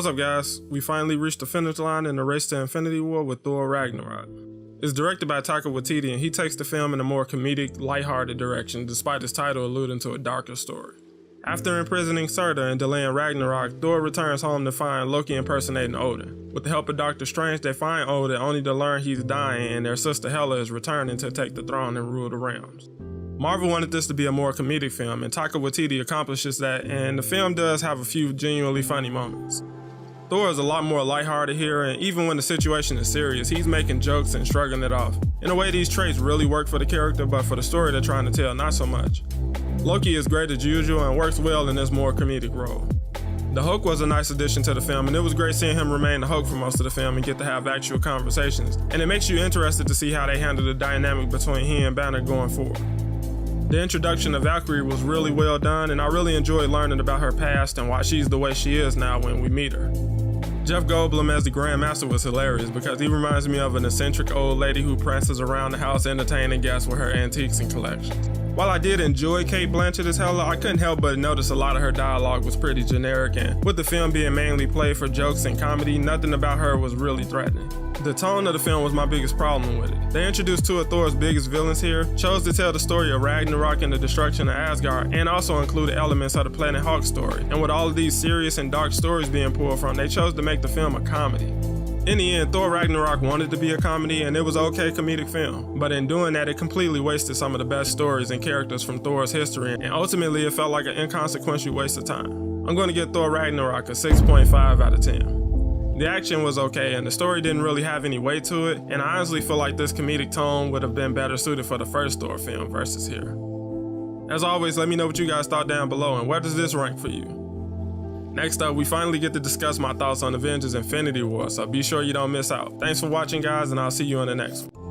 What's up guys? We finally reached the finish line in the race to Infinity War with Thor Ragnarok. It's directed by Taika Waititi and he takes the film in a more comedic, lighthearted direction despite its title alluding to a darker story. After imprisoning Surtur and delaying Ragnarok, Thor returns home to find Loki impersonating Odin. With the help of Doctor Strange, they find Odin only to learn he's dying and their sister Hela is returning to take the throne and rule the realms. Marvel wanted this to be a more comedic film and Taika Waititi accomplishes that, and the film does have a few genuinely funny moments. Thor is a lot more lighthearted here, and even when the situation is serious, he's making jokes and shrugging it off. In a way, these traits really work for the character, but for the story they're trying to tell, not so much. Loki is great as usual and works well in this more comedic role. The Hulk was a nice addition to the film, and it was great seeing him remain the Hulk for most of the film and get to have actual conversations, and it makes you interested to see how they handle the dynamic between he and Banner going forward. The introduction of Valkyrie was really well done, and I really enjoyed learning about her past and why she's the way she is now when we meet her. Jeff Goldblum as the Grand Master was hilarious because he reminds me of an eccentric old lady who prances around the house entertaining guests with her antiques and collections. While I did enjoy Cate Blanchett as Hela, I couldn't help but notice a lot of her dialogue was pretty generic, and with the film being mainly played for jokes and comedy, nothing about her was really threatening. The tone of the film was my biggest problem with it. They introduced two of Thor's biggest villains here, chose to tell the story of Ragnarok and the destruction of Asgard, and also included elements of the Planet Hulk story. And with all of these serious and dark stories being pulled from, they chose to make the film a comedy. In the end, Thor Ragnarok wanted to be a comedy and it was an okay comedic film, but in doing that it completely wasted some of the best stories and characters from Thor's history, and ultimately it felt like an inconsequential waste of time. I'm going to give Thor Ragnarok a 6.5 out of 10. The action was okay and the story didn't really have any weight to it, and I honestly feel like this comedic tone would have been better suited for the first Thor film versus here. As always, let me know what you guys thought down below and where does this rank for you? Next up, we finally get to discuss my thoughts on Avengers Infinity War, so be sure you don't miss out. Thanks for watching guys, and I'll see you in the next one.